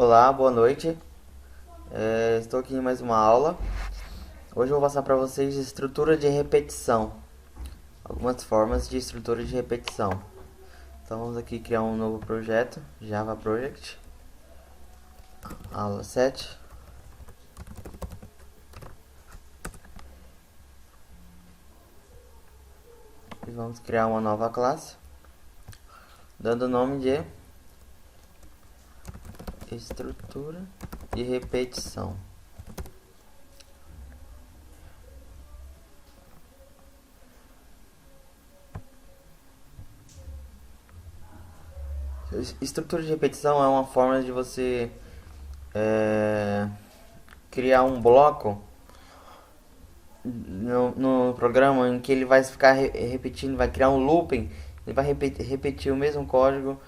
Olá, boa noite. Estou aqui em mais uma aula. Hoje eu vou passar para vocês estrutura de repetição, algumas formas de estrutura de repetição. Então vamos aqui criar um novo projeto, Java Project, aula 7. E vamos criar uma nova classe, dando o nome de estrutura de repetição. Estrutura de repetição é uma forma de você criar um bloco no programa em que ele vai ficar repetindo, vai criar um looping, ele vai repetir o mesmo código,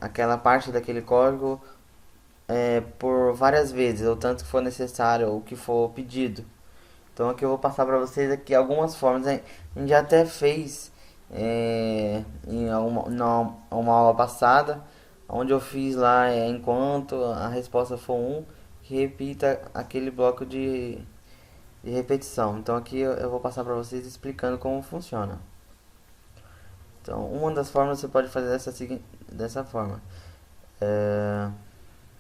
aquela parte daquele código por várias vezes, ou tanto que for necessário, ou que for pedido. Então aqui eu vou passar para vocês aqui algumas formas. A gente já até fez em uma aula passada, onde eu fiz lá enquanto a resposta for um, que repita aquele bloco de repetição. Então aqui eu vou passar para vocês explicando como funciona. Então uma das formas você pode fazer dessa forma.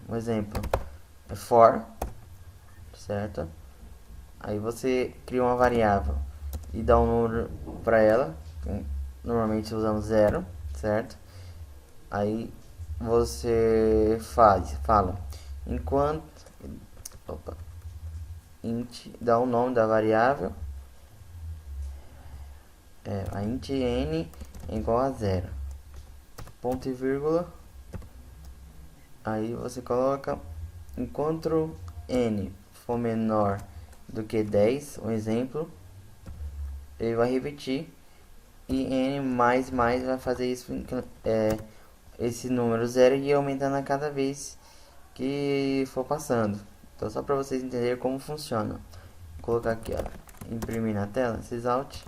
Um exemplo é for, certo? Aí você cria uma variável e dá um número para ela. Normalmente usamos zero, certo? Aí você fala enquanto opa, int dá o nome da variável, a int n é igual a zero, ponto e vírgula. Aí você coloca enquanto n for menor do que 10, um exemplo, ele vai repetir, e n mais vai fazer isso, esse número zero, e aumentando a cada vez que for passando. Então só para vocês entenderem como funciona. Vou colocar aqui, ó, imprimir na tela, Alt.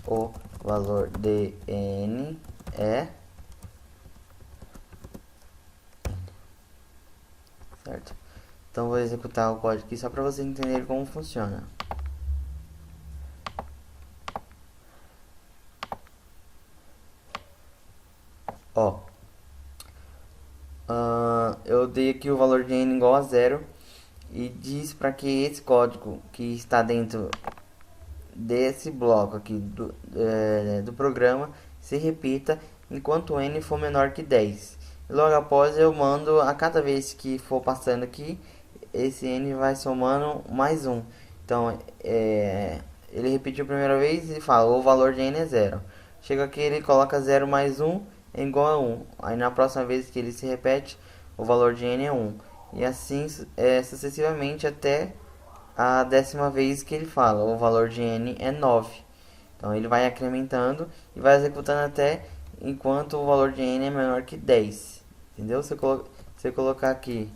O valor de n é certo. Então vou executar o código aqui só para vocês entenderem como funciona. Ó, eu dei aqui o valor de n igual a zero e diz para que esse código que está dentro desse bloco aqui do programa se repita enquanto n for menor que 10. Logo após eu mando, a cada vez que for passando aqui, esse n vai somando mais um. Então ele repetiu a primeira vez e fala o valor de n é zero. Chega aqui, ele coloca 0 mais 1 é igual a 1. Aí na próxima vez que ele se repete, o valor de n é 1. E assim sucessivamente até a 10ª vez que ele fala o valor de n é 9. Então ele vai incrementando e vai executando até enquanto o valor de n é menor que 10. Entendeu? Você colocar aqui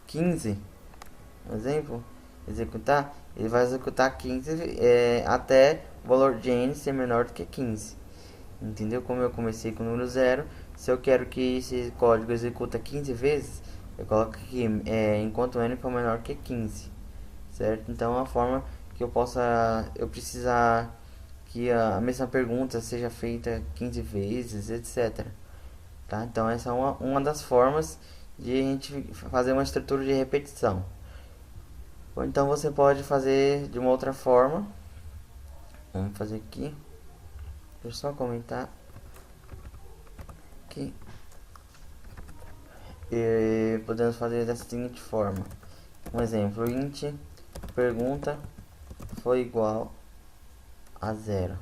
15, por exemplo, executar, ele vai executar 15 até o valor de n ser menor do que 15. Entendeu? Como eu comecei com o número zero, se eu quero que esse código executa 15 vezes, eu coloco aqui enquanto n for menor que 15, certo? Então é uma forma que eu precisar que a mesma pergunta seja feita 15 vezes, etc. Tá? Então essa é uma das formas de a gente fazer uma estrutura de repetição. Ou então você pode fazer de uma outra forma. Vamos fazer aqui. Deixa eu só comentar aqui. E podemos fazer da seguinte forma. Um exemplo, int pergunta foi igual a zero.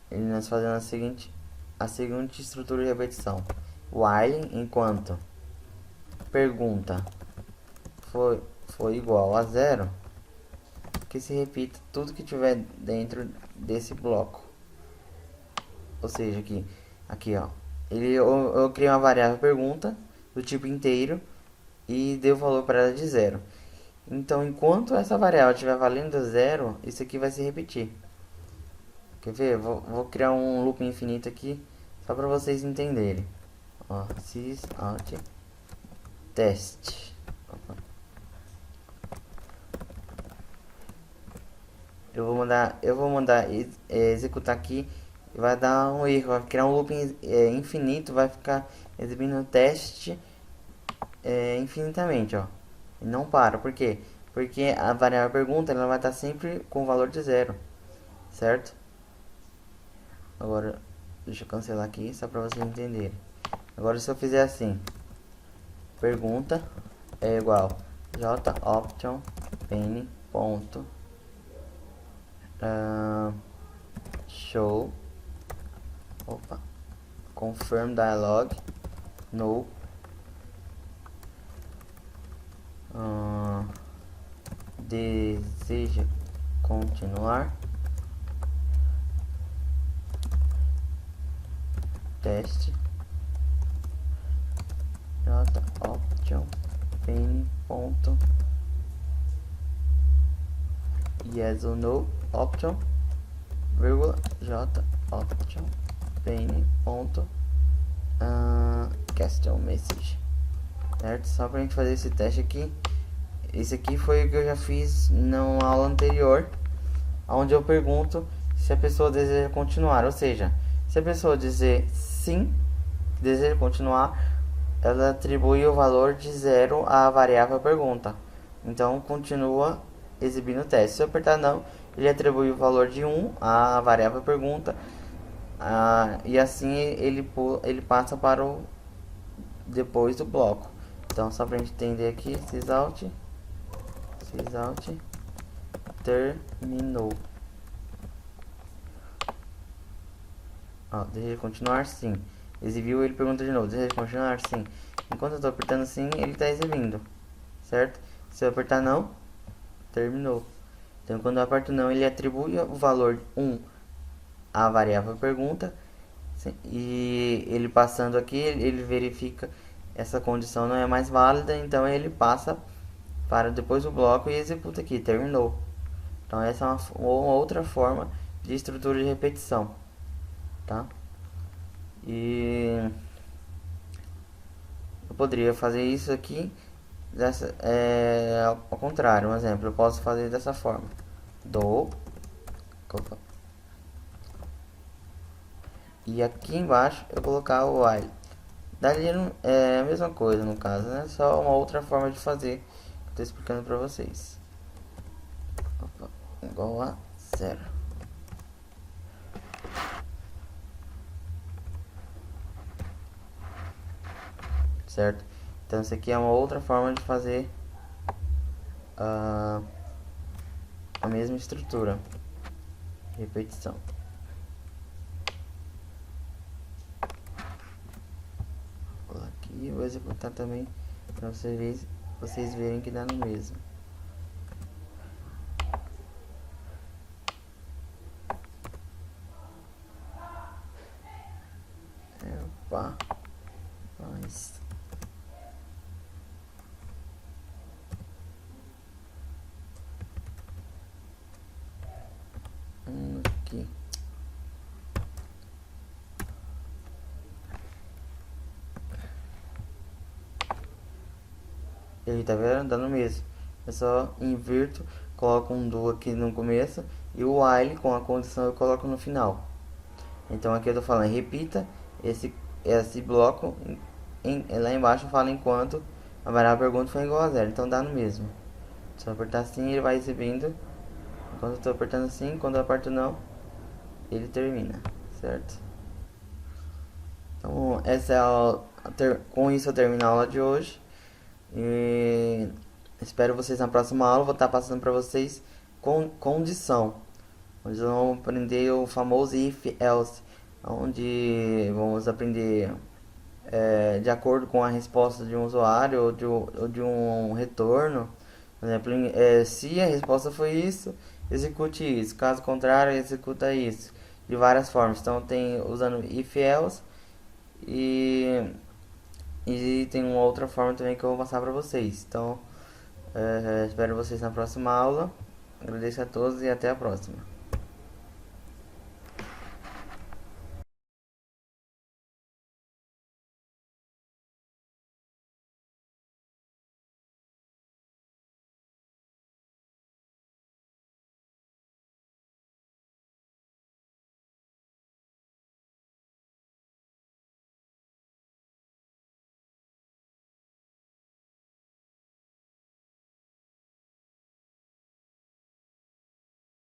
E nós fazemos a seguinte estrutura de repetição. While enquanto pergunta foi igual a zero, que se repita tudo que tiver dentro desse bloco. Ou seja, aqui ó, eu criei uma variável pergunta do tipo inteiro e dei o valor para ela de zero. Então, enquanto essa variável estiver valendo zero, isso aqui vai se repetir. Quer ver? Vou criar um loop infinito aqui Só para vocês entenderem. Ó, sysout test. Opa. Eu vou mandar executar aqui e vai dar um erro, vai criar um looping infinito, vai ficar exibindo o teste infinitamente, ó. E não para, por quê? Porque a variável pergunta ela vai estar sempre com o valor de zero, certo? Agora, deixa eu cancelar aqui só para vocês entenderem. Agora se eu fizer assim, pergunta é igual joption pane ponto show confirm dialog no deseja continuar teste joption pane ponto yes or no option vírgula joption pane ponto question message, certo? Só pra gente fazer esse teste aqui. Esse aqui foi o que eu já fiz na aula anterior, onde eu pergunto se a pessoa deseja continuar, ou seja, se a pessoa dizer sim, deseja continuar, ela atribui o valor de 0 à variável pergunta. Então continua exibindo o teste. Se eu apertar não, ele atribui o valor de 1 à variável pergunta, e assim ele passa para o depois do bloco. Então só para a gente entender aqui, sysout terminou. Ó, deseja continuar? Sim. Exibiu, ele pergunta de novo, deseja continuar? Sim. Enquanto eu estou apertando sim, ele está exibindo, certo? Se eu apertar não, terminou. Então quando eu aperto não, ele atribui o valor 1 à variável pergunta, e ele passando aqui, ele verifica essa condição não é mais válida, então ele passa para depois do bloco e executa aqui, terminou. Então essa é uma outra forma de estrutura de repetição, tá? E eu poderia fazer isso aqui ao contrário. Um exemplo, eu posso fazer dessa forma: e aqui embaixo eu colocar o while. Dali é a mesma coisa no caso, né? Só uma outra forma de fazer que eu estou explicando para vocês. Igual a 0. Certo? Então isso aqui é uma outra forma de fazer a mesma estrutura. Repetição. Vou lá aqui e vou executar também para vocês verem que dá no mesmo. Opa. Mas aqui. Ele tá vendo? Dando mesmo. Eu só inverto, coloco um do aqui no começo e o while com a condição eu coloco no final. Então aqui eu tô falando, repita esse bloco lá embaixo fala enquanto a variável pergunta foi igual a 0. Então dá no mesmo. Se eu apertar assim, ele vai exibindo. Quando eu estou apertando assim, quando eu aperto não, ele termina, certo? Então essa é com isso eu termino a aula de hoje. E espero vocês na próxima aula. Vou estar passando para vocês condição, onde vamos aprender o famoso if else, onde vamos aprender de acordo com a resposta de um usuário ou de um retorno. Por exemplo, se a resposta foi isso, execute isso. Caso contrário, executa isso. De várias formas. Então tem usando if else e tem uma outra forma também que eu vou passar para vocês. Então espero vocês na próxima aula. Agradeço a todos e até a próxima.